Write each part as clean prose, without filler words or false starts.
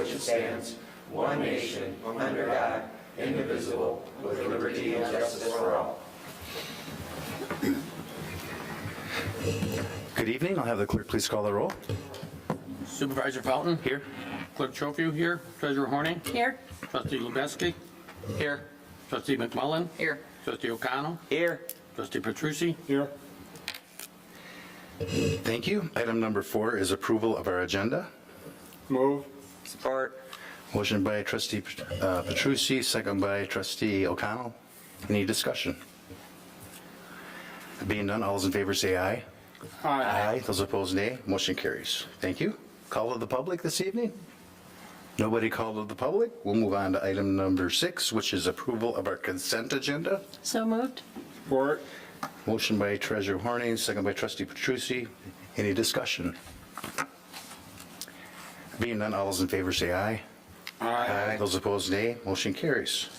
which it stands, one nation, under God, indivisible, with liberty and justice for all. Good evening. I'll have the clerk please call the roll. Supervisor Fountain? Here. Clerk Schofield here. Treasurer Horning? Here. Trustee Lubeski? Here. Trustee McMullen? Here. Trustee O'Connell? Here. Trustee Petrucci? Here. Thank you. Item number 4 is approval of our agenda. Move. Support. Motion by trustee Petrucci, second by trustee O'Connell. Any discussion? Being none, all those in favor say aye. Aye. Those opposed, nay. Motion carries. Thank you. Call of the public this evening? Nobody called of the public? We'll move on to item number 6, which is approval of our consent agenda. So moved. Support. Motion by Treasurer Horning, second by trustee Petrucci. Any discussion? Being none, all those in favor say aye. Aye. Those opposed, nay. Motion carries.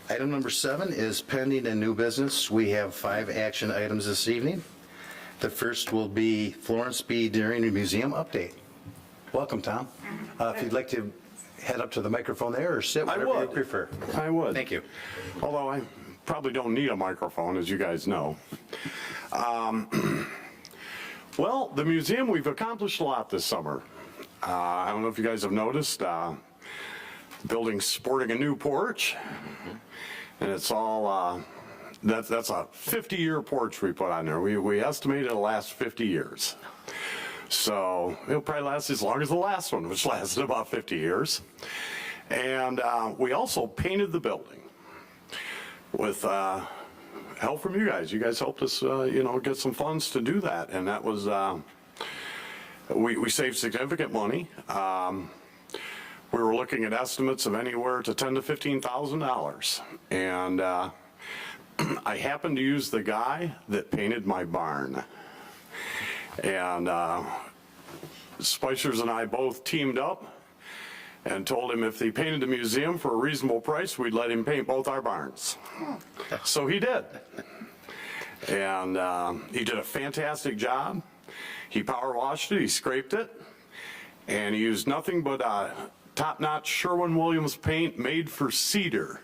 Item number 7 is pending and new business. We have 5 action items this evening. The first will be Florence B. Deering Museum update. Welcome, Tom. If you'd like to head up to the microphone there or sit, whatever you prefer. I would. Thank you. Although I probably don't need a microphone, as you guys know. Well, the museum, we've accomplished a lot this summer. I don't know if you guys have noticed, the building's sporting a new porch, and it's all, that's a 50-year porch we put on there. We estimated it'll last 50 years. So it'll probably last as long as the last one, which lasted about 50 years. And we also painted the building with help from you guys. You guys helped us, get some funds to do that. And that was, we saved significant money. We were looking at estimates of anywhere to $10,000 to $15,000. And I happened to use the guy that painted my barn. And Spicers and I both teamed up and told him if he painted the museum for a reasonable price, we'd let him paint both our barns. So he did. And he did a fantastic job. He power washed it, he scraped it, and he used nothing but top-notch Sherwin-Williams paint made for cedar.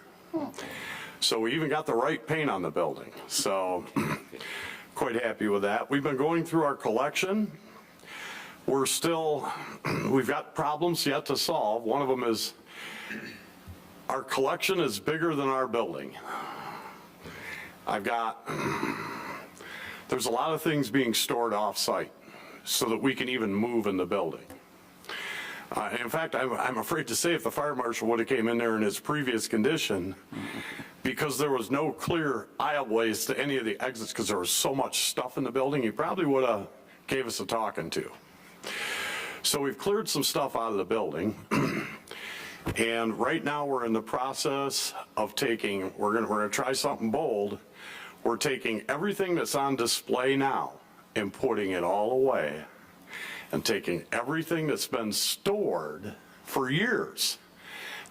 So we even got the right paint on the building. So quite happy with that. We've been going through our collection. We've got problems yet to solve. One of them is our collection is bigger than our building. There's a lot of things being stored off-site so that we can even move in the building. In fact, I'm afraid to say if the fire marshal would have came in there in his previous condition, because there was no clear aisleways to any of the exits because there was so much stuff in the building, he probably would have gave us a talking to. So we've cleared some stuff out of the building. And right now we're in the process of we're gonna try something bold. We're taking everything that's on display now and putting it all away, and taking everything that's been stored for years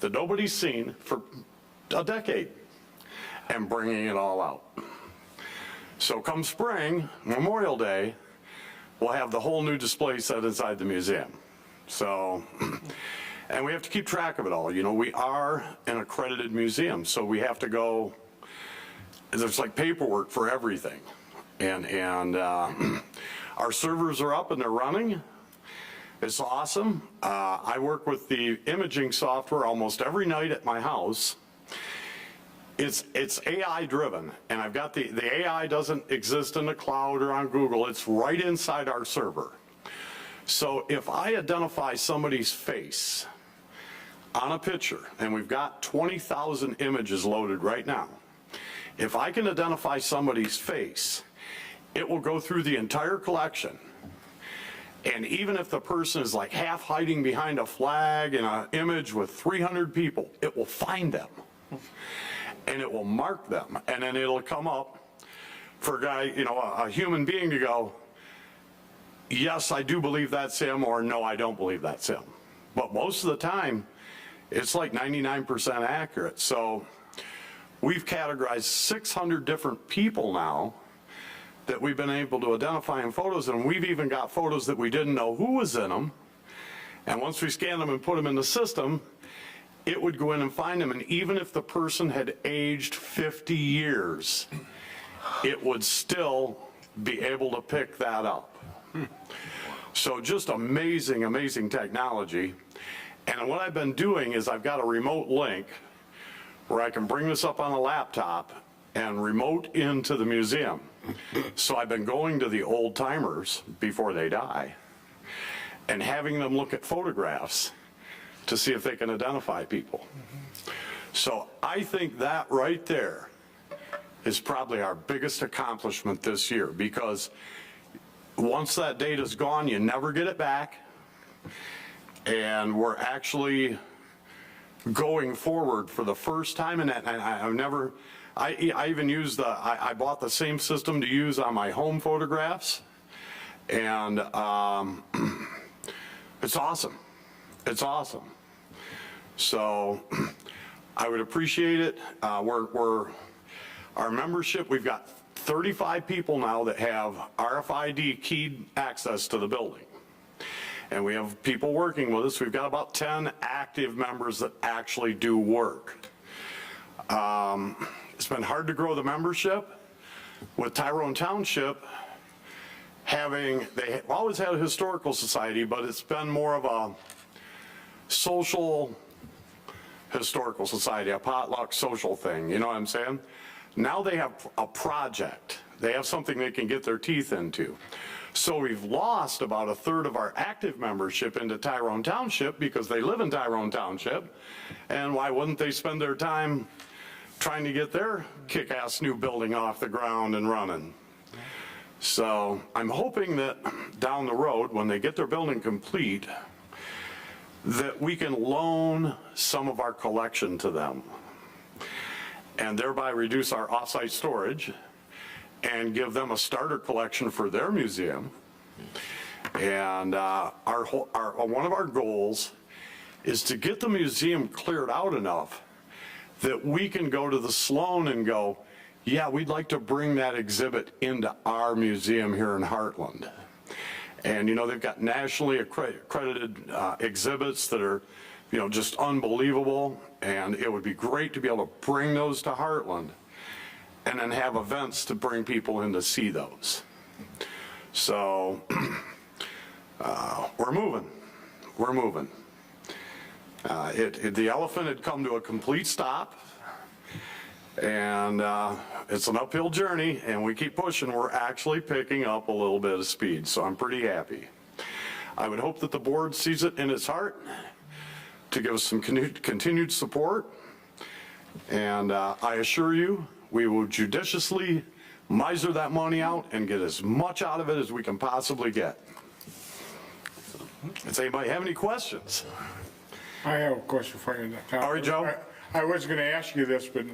that nobody's seen for a decade and bringing it all out. So come spring, Memorial Day, we'll have the whole new display set inside the museum. So, and we have to keep track of it all. We are an accredited museum, so we have to go, there's like paperwork for everything. And our servers are up and they're running. It's awesome. I work with the imaging software almost every night at my house. It's AI driven, and I've got the AI doesn't exist in the cloud or on Google. It's right inside our server. So if I identify somebody's face on a picture, and we've got 20,000 images loaded right now, if I can identify somebody's face, it will go through the entire collection. And even if the person is like half hiding behind a flag in an image with 300 people, it will find them. And it will mark them. And then it'll come up for a guy, a human being to go, yes, I do believe that's him, or no, I don't believe that's him. But most of the time, it's like 99% accurate. So we've categorized 600 different people now that we've been able to identify in photos, and we've even got photos that we didn't know who was in them. And once we scan them and put them in the system, it would go in and find them. And even if the person had aged 50 years, it would still be able to pick that up. So just amazing, amazing technology. And what I've been doing is I've got a remote link where I can bring this up on a laptop and remote into the museum. So I've been going to the old timers before they die and having them look at photographs to see if they can identify people. So I think that right there is probably our biggest accomplishment this year, because once that data's gone, you never get it back. And we're actually going forward for the first time in that. And I even used I bought the same system to use on my home photographs. And it's awesome. It's awesome. So I would appreciate it. Our membership, we've got 35 people now that have RFID keyed access to the building. And we have people working with us. We've got about 10 active members that actually do work. It's been hard to grow the membership. With Tyrone Township they've always had a historical society, but it's been more of a social historical society, a potluck social thing, you know what I'm saying? Now they have a project. They have something they can get their teeth into. So we've lost about a third of our active membership into Tyrone Township because they live in Tyrone Township. And why wouldn't they spend their time trying to get their kick-ass new building off the ground and running? So I'm hoping that down the road, when they get their building complete, that we can loan some of our collection to them and thereby reduce our off-site storage and give them a starter collection for their museum. And one of our goals is to get the museum cleared out enough that we can go to the Sloan and go, yeah, we'd like to bring that exhibit into our museum here in Heartland. And, you know, they've got nationally accredited exhibits that are, you know, just unbelievable. And it would be great to be able to bring those to Heartland and then have events to bring people in to see those. So we're moving. We're moving. The elephant had come to a complete stop. And it's an uphill journey, and we keep pushing. We're actually picking up a little bit of speed, so I'm pretty happy. I would hope that the board sees it in its heart to give us some continued support. And I assure you, we will judiciously miser that money out and get as much out of it as we can possibly get. Does anybody have any questions? I have a question for you. All right, Joe. I was going to ask you this, but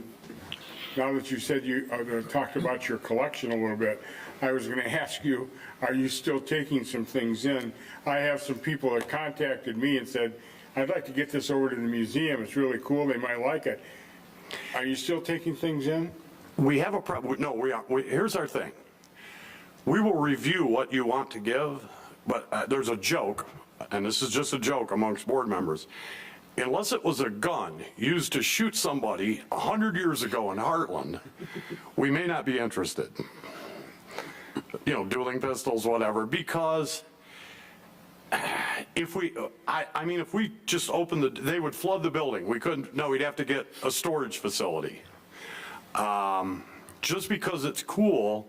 now that you said you talked about your collection a little bit, I was going to ask you, are you still taking some things in? I have some people that contacted me and said, I'd like to get this over to the museum. It's really cool. They might like it. Are you still taking things in? We have a problem. No, we are. Here's our thing. We will review what you want to give, but there's a joke, and this is just a joke amongst board members. Unless it was a gun used to shoot somebody 100 years ago in Heartland, we may not be interested. You know, dueling pistols, whatever, because if we just opened they would flood the building. We couldn't, no, we'd have to get a storage facility. Just because it's cool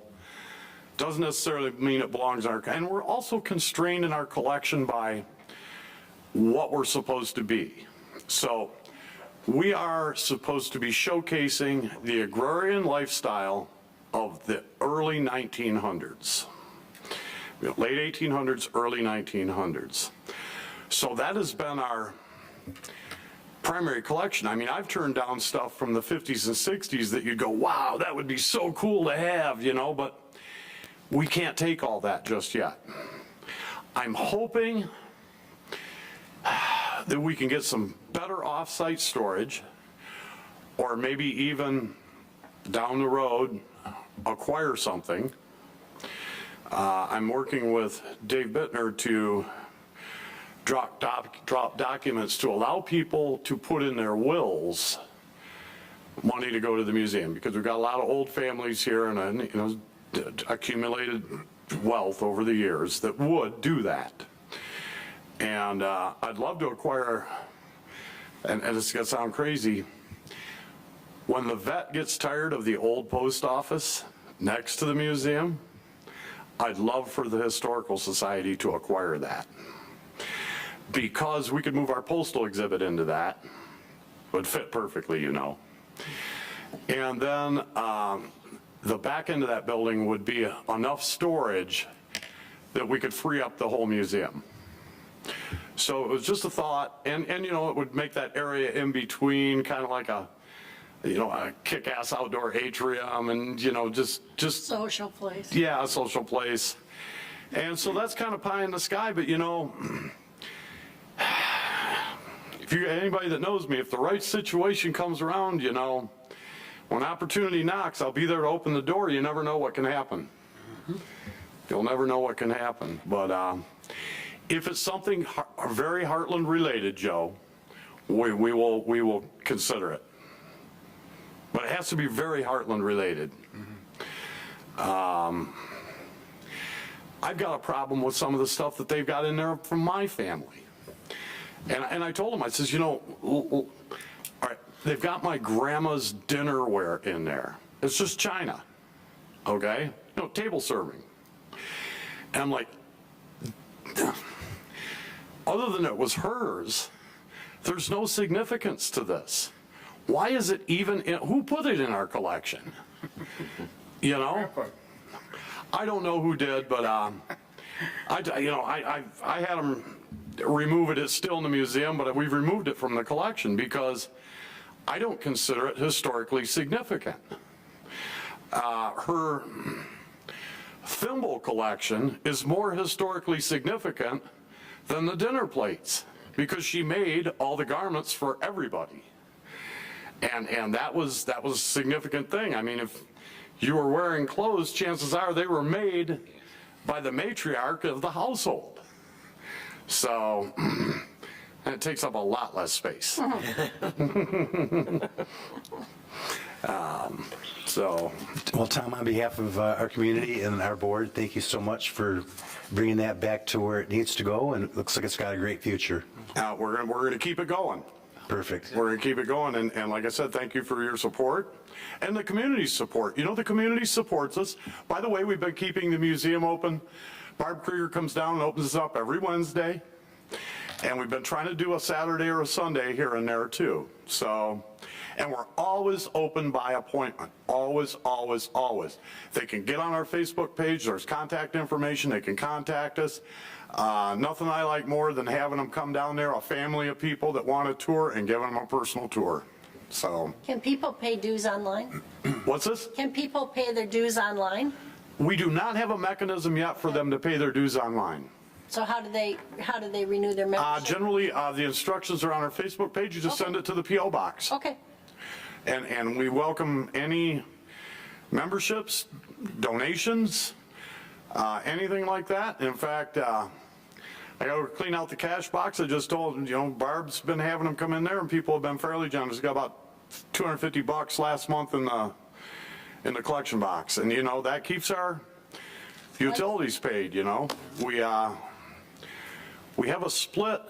doesn't necessarily mean it belongs in our, and we're also constrained in our collection by what we're supposed to be. So we are supposed to be showcasing the agrarian lifestyle of the early 1900s. Late 1800s, early 1900s. So that has been our primary collection. I mean, I've turned down stuff from the 50s and 60s that you'd go, wow, that would be so cool to have, you know, but we can't take all that just yet. I'm hoping that we can get some better off-site storage, or maybe even down the road acquire something. I'm working with Dave Bittner to drop documents to allow people to put in their wills money to go to the museum, because we've got a lot of old families here and, accumulated wealth over the years that would do that. And I'd love to acquire, and it's gonna sound crazy, when the vet gets tired of the old post office next to the museum, I'd love for the Historical Society to acquire that. Because we could move our postal exhibit into that, would fit perfectly, And then the back end of that building would be enough storage that we could free up the whole museum. So it was just a thought, and it would make that area in between kind of like a kick-ass outdoor atrium, and, just. Social place. Yeah, a social place. And so that's kind of pie in the sky, but anybody that knows me, if the right situation comes around, when opportunity knocks, I'll be there to open the door. You never know what can happen. You'll never know what can happen. But if it's something very Heartland related, Joe, we will consider it. But it has to be very Heartland related. I've got a problem with some of the stuff that they've got in there from my family. And I told them, I says, all right, they've got my grandma's dinnerware in there. It's just china, okay? Table serving. And I'm like, other than it was hers, there's no significance to this. Why is it even who put it in our collection? I don't know who did, but I had them remove it. It's still in the museum, but we've removed it from the collection because I don't consider it historically significant. Her thimble collection is more historically significant than the dinner plates because she made all the garments for everybody. And that was a significant thing. I mean, if you were wearing clothes, chances are they were made by the matriarch of the household. So, and it takes up a lot less space. Well, Tom, on behalf of our community and our board, thank you so much for bringing that back to where it needs to go, and it looks like it's got a great future. We're going to keep it going. Perfect. We're going to keep it going, and like I said, thank you for your support and the community's support. The community supports us. By the way, we've been keeping the museum open. Barb Krieger comes down and opens us up every Wednesday, and we've been trying to do a Saturday or a Sunday here and there too. So, and we're always open by appointment. Always, always, always. They can get on our Facebook page. There's contact information. They can contact us. Nothing I like more than having them come down there, a family of people that want a tour, and giving them a personal tour. So. Can people pay dues online? What's this? Can people pay their dues online? We do not have a mechanism yet for them to pay their dues online. So how do they renew their membership? Generally, the instructions are on our Facebook page. You just send it to the P.O. box. Okay. And we welcome any memberships, donations, anything like that. In fact, I got to clean out the cash box. I just told Barb's been having them come in there, and people have been fairly generous. Got about $250 last month in the collection box, and that keeps our utilities paid. We have a split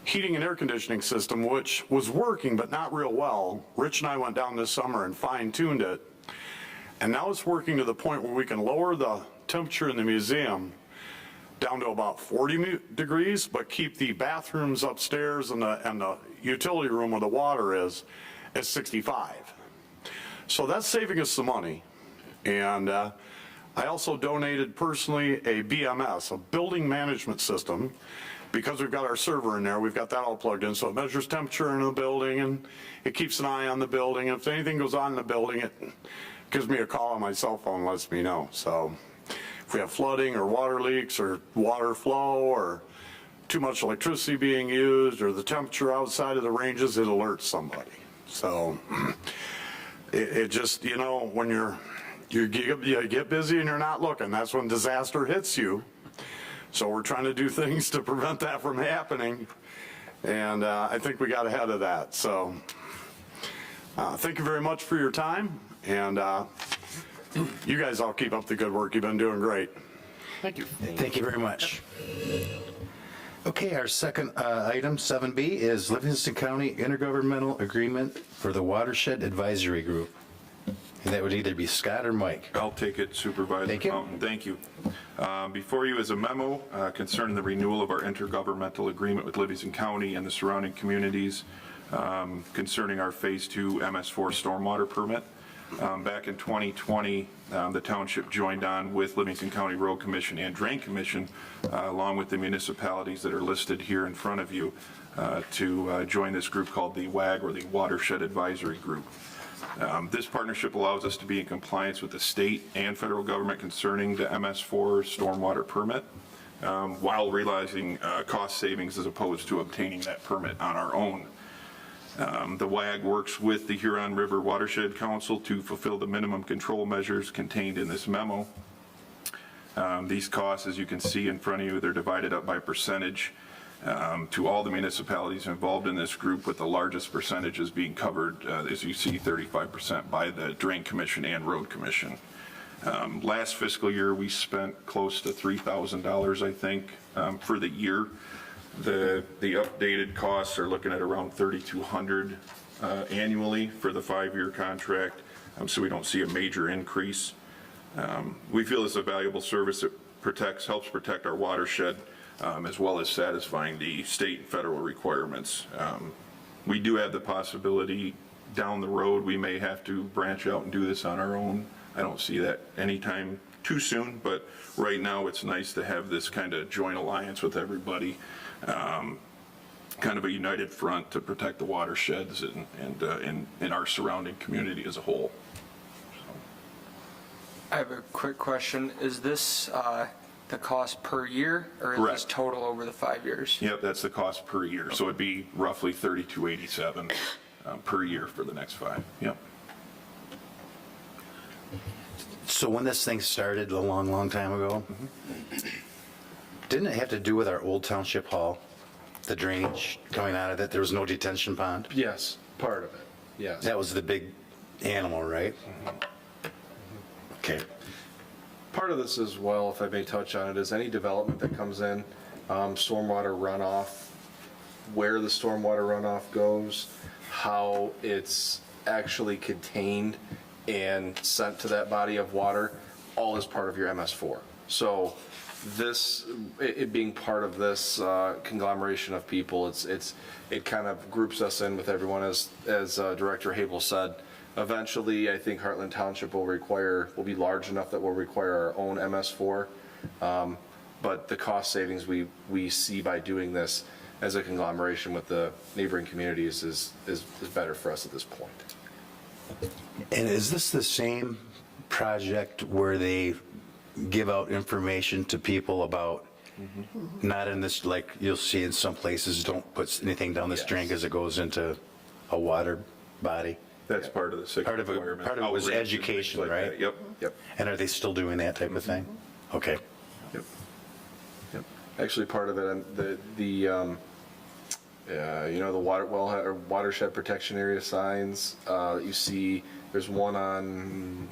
heating and air conditioning system, which was working but not real well. Rich and I went down this summer and fine-tuned it, and now it's working to the point where we can lower the temperature in the museum down to about 40 degrees, but keep the bathrooms upstairs and the utility room where the water is at 65. So that's saving us some money. And I also donated personally a BMS, a building management system, because we've got our server in there. We've got that all plugged in, so it measures temperature in the building, and it keeps an eye on the building. If anything goes on in the building, it gives me a call on my cell phone and lets me know. So if we have flooding or water leaks or water flow or too much electricity being used or the temperature outside of the ranges, it alerts somebody. So it just, when you get busy and you're not looking, that's when disaster hits you. So we're trying to do things to prevent that from happening. And I think we got ahead of that. So thank you very much for your time. And you guys all keep up the good work. You've been doing great. Thank you. Thank you very much. Okay, our second item, 7B, is Livingston County Intergovernmental Agreement for the Watershed Advisory Group. And that would either be Scott or Mike. I'll take it, Supervisor Thank you. Fountain. Thank you. Before you is a memo concerning the renewal of our intergovernmental agreement with Livingston County and the surrounding communities concerning our Phase 2 MS4 stormwater permit. Back in 2020, the township joined on with Livingston County Road Commission and Drain Commission, along with the municipalities that are listed here in front of you, to join this group called the WAG, or the Watershed Advisory Group. This partnership allows us to be in compliance with the state and federal government concerning the MS4 stormwater permit, while realizing cost savings as opposed to obtaining that permit on our own. The WAG works with the Huron River Watershed Council to fulfill the minimum control measures contained in this memo. These costs, as you can see in front of you, they're divided up by percentage to all the municipalities involved in this group, with the largest percentages being covered, as you see, 35% by the Drain Commission and Road Commission. Last fiscal year, we spent close to $3,000, I think, for the year. The updated costs are looking at around $3,200 annually for the 5-year contract, so we don't see a major increase. We feel it's a valuable service that helps protect our watershed, as well as satisfying the state and federal requirements. We do have the possibility down the road we may have to branch out and do this on our own. I don't see that anytime too soon, but right now it's nice to have this kind of joint alliance with everybody, kind of a united front to protect the watersheds and our surrounding community as a whole. I have a quick question. Is this the cost per year, or is Correct. this total over the 5 years? Yep, that's the cost per year, so it'd be roughly $3,287 per year for the next 5. Yep. So when this thing started a long, long time ago, didn't it have to do with our old township hall? The drainage coming out of it, there was no detention pond? Yes, part of it, yes. That was the big animal, right? Okay. Part of this as well, if I may touch on it, is any development that comes in, stormwater runoff, where the stormwater runoff goes, how it's actually contained and sent to that body of water, all is part of your MS4. So this, it being part of this conglomeration of people, it kind of groups us in with everyone, as Director Habel said. Eventually, I think Heartland Township will be large enough that we'll require our own MS4. But the cost savings we see by doing this as a conglomeration with the neighboring communities is better for us at this point. And is this the same project where they give out information to people about, not in this, like you'll see in some places, don't put anything down this drain because it goes into a water body? That's part of the sixth Part of requirement. it was Outreach and things education, like right? that. Yep. Yep. And are they still doing that type of thing? Okay. Yep. Actually, part of it, the watershed protection area signs that you see. There's one on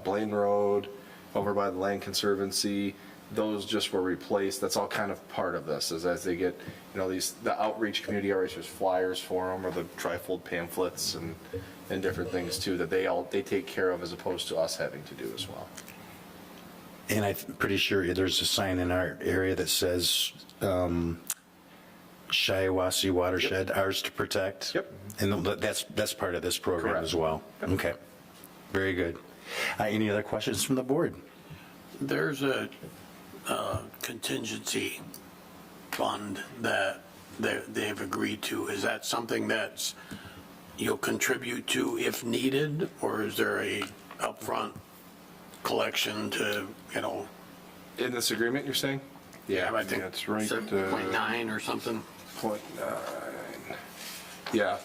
Blaine Road over by the Land Conservancy. Those just were replaced. That's all kind of part of this, as they get, the outreach, community outreach, there's flyers for them, or the trifold pamphlets and different things too, that they take care of, as opposed to us having to do as well. And I'm pretty sure there's a sign in our area that says Shiawassee Watershed, ours to protect. Yep. And that's part of this program Correct. as well. Okay. Very good. Any other questions from the board? There's a contingency fund that they've agreed to. Is that something that's you'll contribute to if needed, or is there a upfront collection to, In this agreement, you're saying? I think That's right. 7.9 or something? 0.9. Yeah.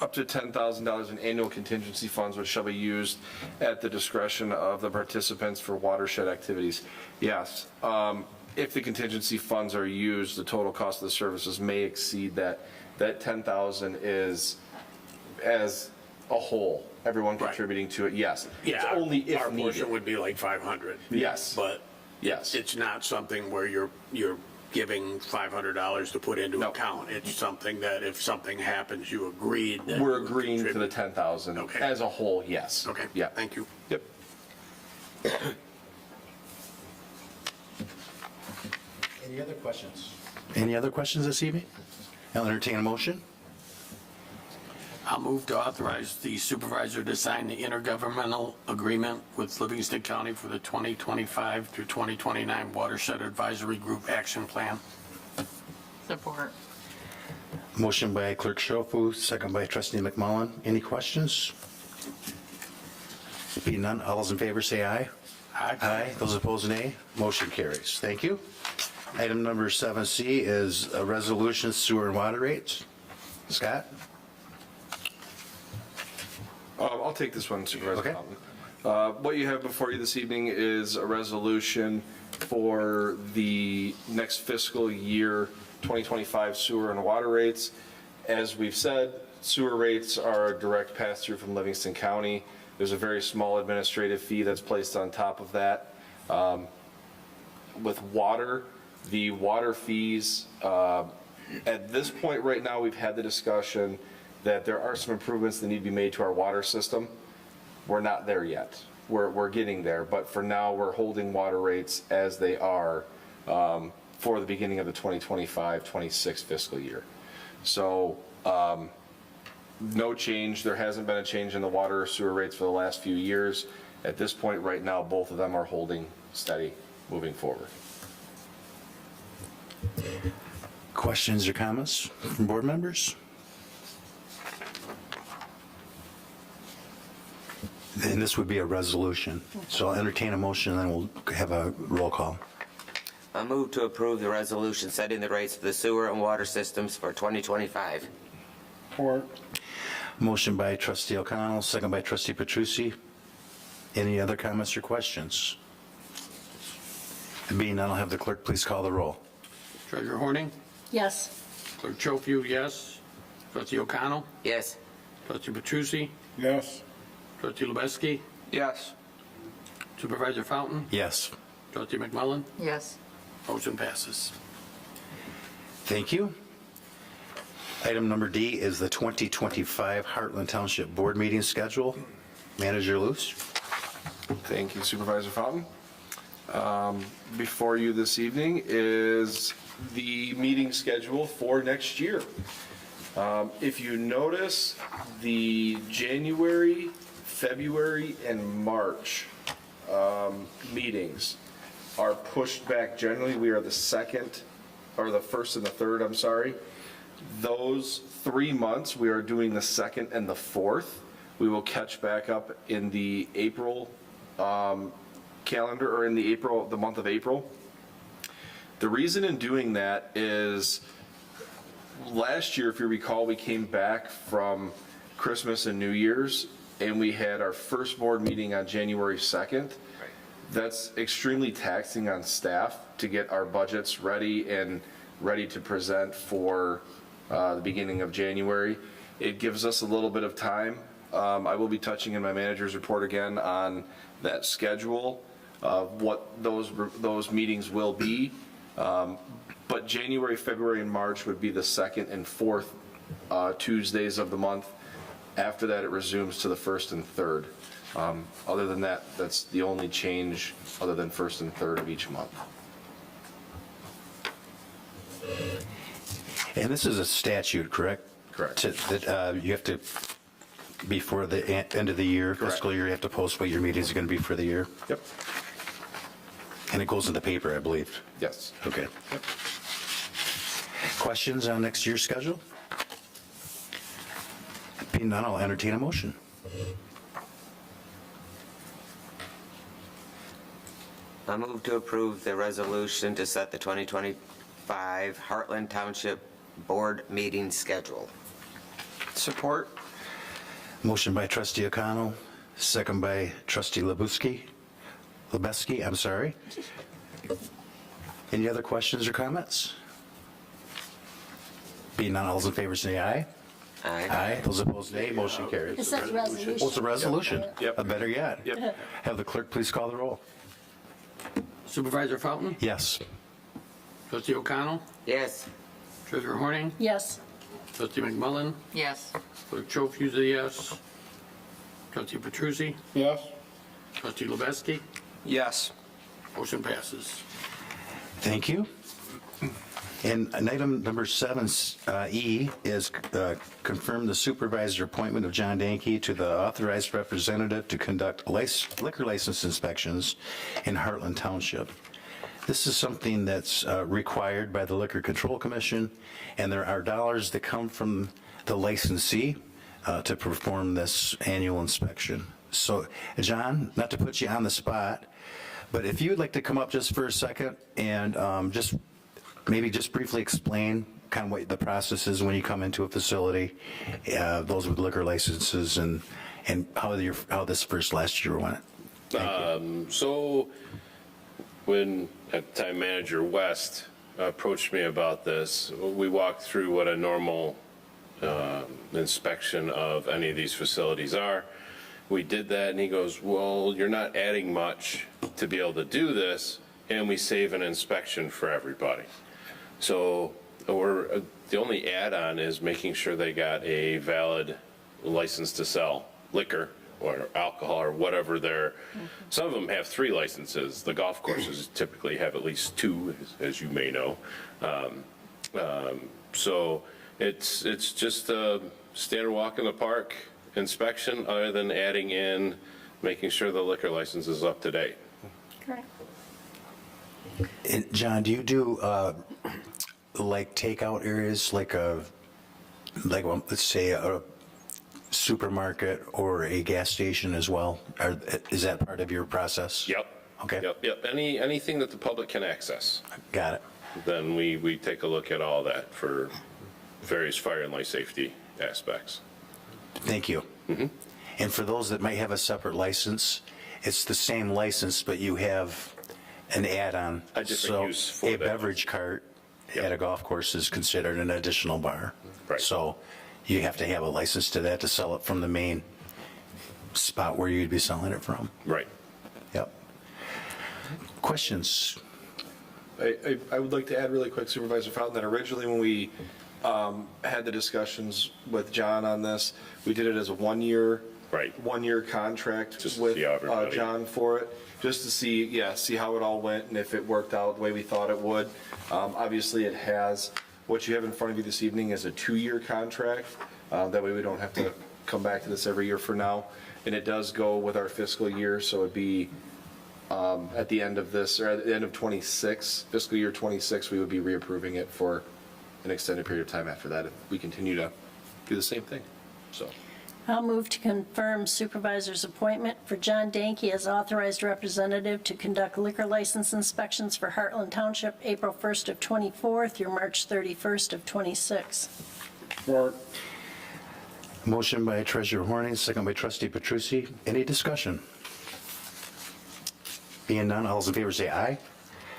up to $10,000 in annual contingency funds, which shall be used at the discretion of the participants for watershed activities. Yes, if the contingency funds are used, the total cost of the services may exceed that. That 10,000 is as a whole, everyone Right. contributing to it, yes. It's Yeah, only if our portion needed. would be like 500. Yes. But Yes. it's not something where you're giving $500 to put into No. account. It's something that if something happens, you agreed that. We're you would agreeing to the contribute. 10,000 Okay. as a whole, yes. Okay, Yeah. thank you. Yep. Any other questions? Any other questions this evening? I'll entertain a motion. I'll move to authorize the supervisor to sign the intergovernmental agreement with Livingston County for the 2025 through 2029 Watershed Advisory Group Action Plan. Support. Motion by Clerk Schofield, second by Trustee McMullen. Any questions? Being none, all those in favor say aye. Aye. Those opposed, nay. Motion carries. Thank you. Item number 7C is a resolution sewer and water rates. Scott? I'll take this one, Supervisor Okay. Fountain. What you have before you this evening is a resolution for the next fiscal year 2025 sewer and water rates. As we've said, sewer rates are a direct pass-through from Livingston County. There's a very small administrative fee that's placed on top of that. With water, the water fees, at this point right now, we've had the discussion that there are some improvements that need to be made to our water system. We're not there yet. We're getting there, but for now, we're holding water rates as they are for the beginning of the 2025-26 fiscal year. So no change. There hasn't been a change in the water or sewer rates for the last few years. At this point right now, both of them are holding steady moving forward. Questions or comments from board members? And this would be a resolution. So I'll entertain a motion and then we'll have a roll call. I move to approve the resolution setting the rates for the sewer and water systems for 2025. Or, Motion by Trustee O'Connell, second by Trustee Petrucci. Any other comments or questions? Being none, I'll have the clerk please call the roll. Treasurer Horning, Yes. Clerk Schofield, yes. Trustee O'Connell, Yes. Trustee Petrucci, yes, Trustee Lubeski, Yes. Supervisor Fountain, Yes. Trustee McMullen, Yes. motion passes. Thank you. Item number D is the 2025 Heartland Township Board meeting schedule. Manager Luce. Thank you, Supervisor Fountain. Before you this evening is the meeting schedule for next year. If you notice, the January, February, and March meetings are pushed back. Generally, we are the second, or the first and the third, I'm sorry. Those 3 months, we are doing the second and the fourth. We will catch back up in the April calendar, or in the month of April. The reason in doing that is last year, if you recall, we came back from Christmas and New Year's, and we had our first board meeting on January 2nd. That's extremely taxing on staff to get our budgets ready and ready to present for the beginning of January. It gives us a little bit of time. I will be touching in my manager's report again on that schedule of what those meetings will be. But January, February, and March would be the second and fourth Tuesdays of the month. After that, it resumes to the first and third. Other than that, that's the only change other than first and third of each month. And this is a statute, correct? Correct. That you have to, before the end of the year, Correct. fiscal year, you have to post what your meetings are going to be for the year? Yep. And it goes in the paper, I believe. Yes. Okay. Questions on next year's schedule? Being none, I'll entertain a motion. I move to approve the resolution to set the 2025 Heartland Township Board meeting schedule. Support. Motion by trustee O'Connell, second by trustee Lebeski, I'm sorry. Any other questions or comments? Being none, all those in favor say aye. Aye. Those opposed, nay. Motion carries. It says resolution. Oh, it's a resolution? Yep. Better yet. Yep. Have the clerk please call the roll. Supervisor Fountain? Yes. Trustee O'Connell? Yes. Treasurer Horning? Yes. Trustee McMullen? Yes. Clerk Schofield is a yes. Trustee Petrusi? Yes? Trustee Lebeski? Yes. Motion passes. Thank you. And item number 7E is confirm the supervisor appointment of John Danke to the authorized representative to conduct liquor license inspections in Heartland Township. This is something that's required by the Liquor Control Commission, and there are dollars that come from the licensee to perform this annual inspection. So, John, not to put you on the spot, but if you would like to come up just for a second and maybe just briefly explain kind of what the process is when you come into a facility, those with liquor licenses, and how this first last year went. So when at the time manager West approached me about this, we walked through what a normal inspection of any of these facilities are. We did that and he goes, well, you're not adding much to be able to do this, and we save an inspection for everybody. So the only add-on is making sure they got a valid license to sell liquor or alcohol or whatever they're, some of them have 3 licenses. The golf courses typically have at least 2, as you may know. So it's just a standard walk in the park inspection, other than adding in, making sure the liquor license is up to date. Correct. And John, do you do like takeout areas, like let's say a supermarket or a gas station as well? Is that part of your process? Yep. Okay. Yep. Anything that the public can access, Got it. then we take a look at all that for various fire and life safety aspects. Thank you. And for those that might have a separate license, it's the same license, but you have an add-on. A different use for a that. beverage cart at a golf course is considered an additional bar. Right. So you have to have a license to that to sell it from the main spot where you'd be selling it from. Right. Yep. Questions? I would like to add really quick, Supervisor Fountain, that originally when we had the discussions with John on this, we did it as a one-year contract Just to with see how everybody- John for it, just to see how it all went and if it worked out the way we thought it would. Obviously, it has. What you have in front of you this evening is a 2-year contract. That way we don't have to come back to this every year for now. And it does go with our fiscal year, so it'd be at the end of this, or at the end of 26, fiscal year 26, we would be reapproving it for an extended period of time after that if we continue to do the same thing. So, I'll move to confirm supervisor's appointment for John Danke as authorized representative to conduct liquor license inspections for Heartland Township, April 1st of 24 through March 31st of 26. Support. Motion by Treasurer Horning, second by Trustee Petrusi. Any discussion? Being none, all those in favor say aye.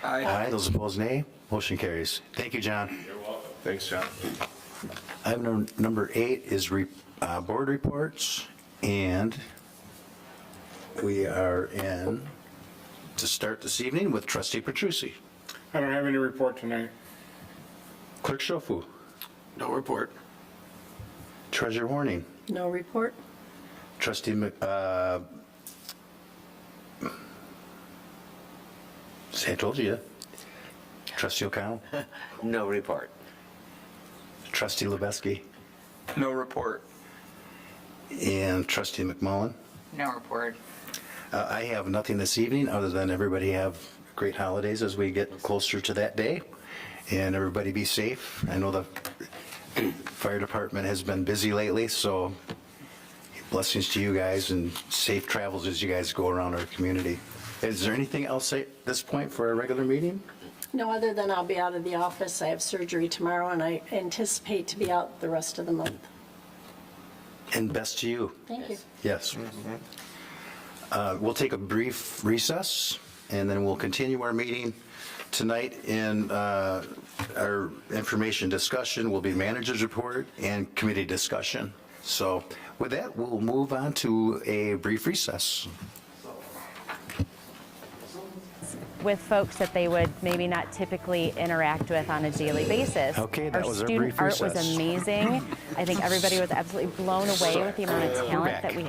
Aye. Those opposed, nay. Motion carries. Thank you, John. thanks, John. Item number 8 is board reports, and we are in to start this evening with Trustee Petrusi. I don't have any report tonight. Clerk Schofu. No report. Treasurer Horning. No report? Trustee see, I told you. Trustee O'Connell. No report. Trustee Lebeski. No report. And Trustee McMullen. No report. I have nothing this evening, other than everybody have great holidays as we get closer to that day. And everybody be safe. I know the fire department has been busy lately, so blessings to you guys and safe travels as you guys go around our community. Is there anything else at this point for our regular meeting? No, other than I'll be out of the office. I have surgery tomorrow, and I anticipate to be out the rest of the month. And best to you. Thank you. Yes. We'll take a brief recess, and then we'll continue our meeting. Tonight in our information discussion will be manager's report and committee discussion. So with that, we'll move on to a brief recess. With folks that they would maybe not typically interact with on a daily basis. Okay, that was our student brief art was recess. amazing. I think everybody was absolutely blown away with the amount of talent that we